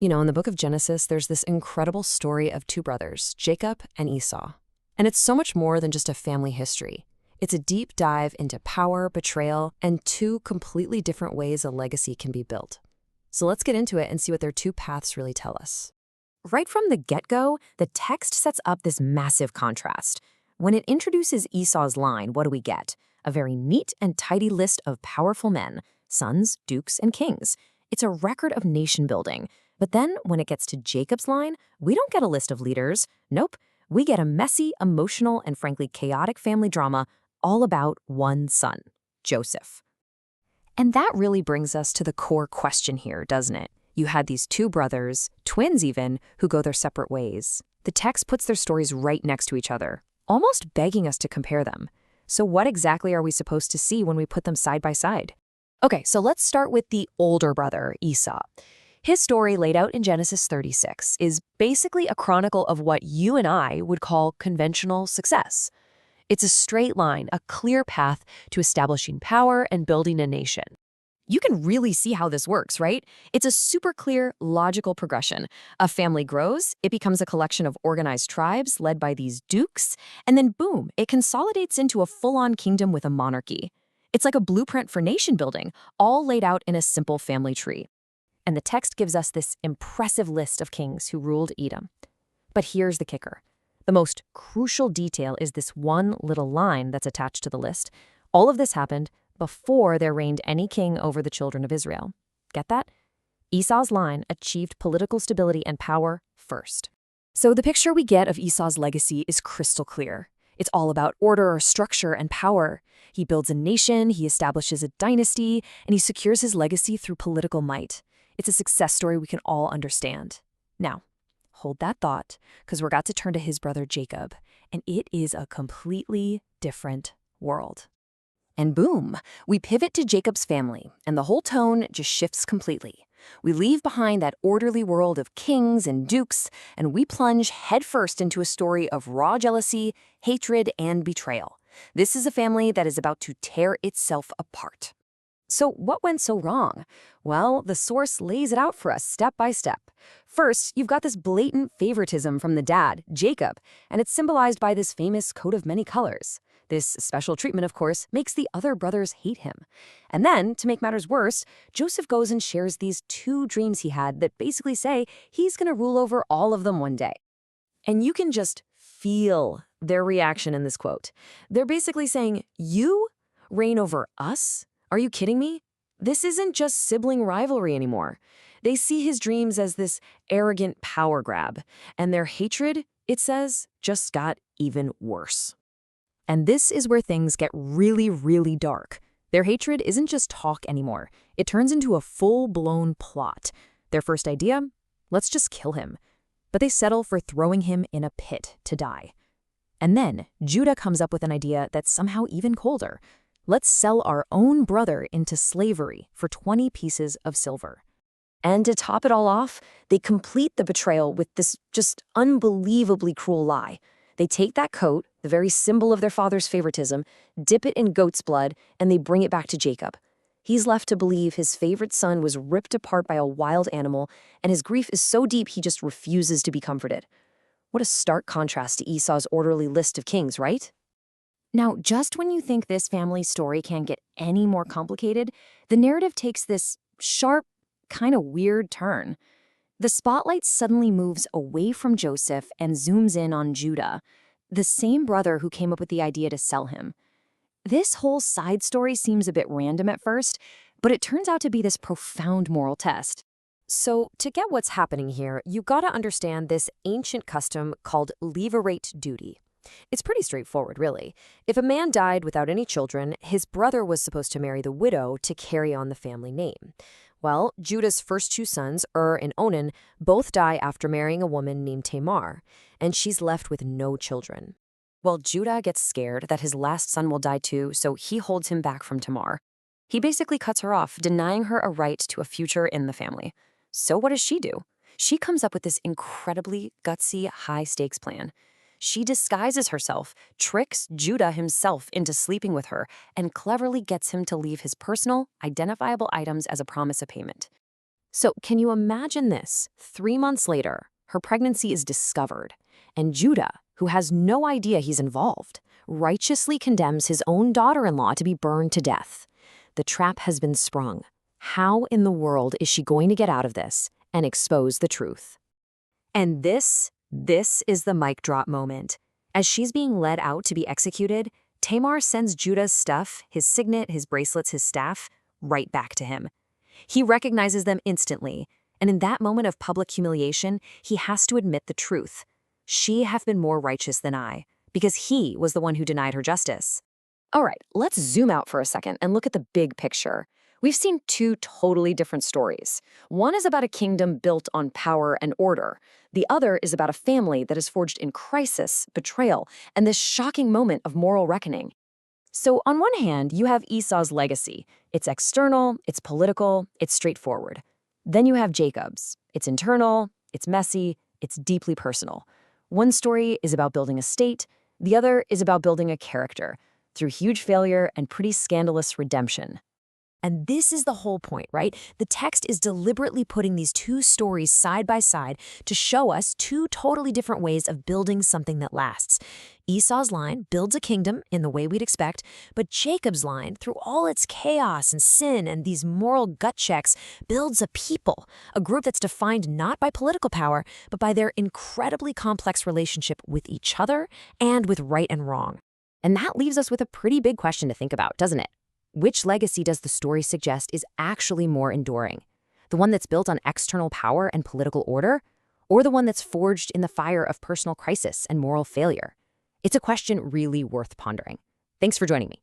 In the book of Genesis, there's this incredible story of two brothers, Jacob and Esau. And it's so much more than just a family history. It's a deep dive into power, betrayal, and two completely different ways a legacy can be built. So let's get into it and see what their two paths really tell us. Right from the get-go, the text sets up this massive contrast. When it introduces Esau's line, what do we get? A very neat and tidy list of powerful men, sons, dukes, and kings. It's a record of nation building. But then, when it gets to Jacob's line, we don't get a list of leaders. Nope. We get a messy, emotional, and frankly chaotic family drama all about one son, Joseph. And that really brings us to the core question here, doesn't it? You had these two brothers, twins even, who go their separate ways. The text puts their stories right next to each other, almost begging us to compare them. So what exactly are we supposed to see when we put them side by side? Okay, so let's start with the older brother, Esau. His story, laid out in Genesis 36, is basically a chronicle of what you and I would call conventional success. It's a straight line, a clear path to establishing power and building a nation. You can really see how this works, right? It's a super clear, logical progression. A family grows, it becomes a collection of organized tribes led by these dukes, and then boom, it consolidates into a full-on kingdom with a monarchy. It's like a blueprint for nation building, all laid out in a simple family tree. And the text gives us this impressive list of kings who ruled Edom. But here's the kicker. The most crucial detail is this one little line that's attached to the list. All of this happened before there reigned any king over the children of Israel. Get that? Esau's line achieved political stability and power first. So the picture we get of Esau's legacy is crystal clear. It's all about order, structure, and power. He builds a nation, he establishes a dynasty, and he secures his legacy through political might. It's a success story we can all understand. Now, hold that thought, because we're about to turn to his brother Jacob, and it is a completely different world. And boom, we pivot to Jacob's family, and the whole tone just shifts completely. We leave behind that orderly world of kings and dukes, and we plunge headfirst into a story of raw jealousy, hatred, and betrayal. This is a family that is about to tear itself apart. So what went so wrong? Well, the source lays it out for us step by step. First, you've got this blatant favoritism from the dad, Jacob, and it's symbolized by this famous coat of many colors. This special treatment, of course, makes the other brothers hate him. And then, to make matters worse, Joseph goes and shares these two dreams he had that basically say he's going to rule over all of them one day. And you can just feel their reaction in this quote. They're basically saying, "You reign over us? Are you kidding me? This isn't just sibling rivalry anymore." They see his dreams as this arrogant power grab, and their hatred, it says, just got even worse. And this is where things get really, really dark. Their hatred isn't just talk anymore. It turns into a full-blown plot. Their first idea? Let's just kill him. But they settle for throwing him in a pit to die. And then Judah comes up with an idea that's somehow even colder. Let's sell our own brother into slavery for 20 pieces of silver. And to top it all off, they complete the betrayal with this just unbelievably cruel lie. They take that coat, the very symbol of their father's favoritism, dip it in goat's blood, and they bring it back to Jacob. He's left to believe his favorite son was ripped apart by a wild animal, and his grief is so deep he just refuses to be comforted. What a stark contrast to Esau's orderly list of kings, right? Now, just when you think this family story can't get any more complicated, the narrative takes this sharp, kind of weird turn. The spotlight suddenly moves away from Joseph and zooms in on Judah, the same brother who came up with the idea to sell him. This whole side story seems a bit random at first, but it turns out to be this profound moral test. So, to get what's happening here, you gotta understand this ancient custom called levirate duty. It's pretty straightforward, really. If a man died without any children, his brother was supposed to marry the widow to carry on the family name. Well, Judah's first two sons, and Onan, both die after marrying a woman named Tamar, and she's left with no children. Well, Judah gets scared that his last son will die too, so he holds him back from Tamar. He basically cuts her off, denying her a right to a future in the family. So what does she do? She comes up with this incredibly gutsy, high-stakes plan. She disguises herself, tricks Judah himself into sleeping with her, and cleverly gets him to leave his personal, identifiable items as a promise of payment. So can you imagine this? 3 months later, her pregnancy is discovered, and Judah, who has no idea he's involved, righteously condemns his own daughter-in-law to be burned to death. The trap has been sprung. How in the world is she going to get out of this and expose the truth? And this is the mic drop moment. As she's being led out to be executed, Tamar sends Judah's stuff, his signet, his bracelets, his staff, right back to him. He recognizes them instantly, and in that moment of public humiliation, he has to admit the truth. She hath been more righteous than I, because he was the one who denied her justice. All right, let's zoom out for a second and look at the big picture. We've seen two totally different stories. One is about a kingdom built on power and order. The other is about a family that is forged in crisis, betrayal, and this shocking moment of moral reckoning. So on one hand, you have Esau's legacy. It's external, it's political, it's straightforward. Then you have Jacob's. It's internal, it's messy, it's deeply personal. One story is about building a state, the other is about building a character, through huge failure and pretty scandalous redemption. And this is the whole point, right? The text is deliberately putting these two stories side by side to show us two totally different ways of building something that lasts. Esau's line builds a kingdom in the way we'd expect, but Jacob's line, through all its chaos and sin and these moral gut checks, builds a people, a group that's defined not by political power, but by their incredibly complex relationship with each other and with right and wrong. And that leaves us with a pretty big question to think about, doesn't it? Which legacy does the story suggest is actually more enduring? The one that's built on external power and political order? Or the one that's forged in the fire of personal crisis and moral failure? It's a question really worth pondering. Thanks for joining me.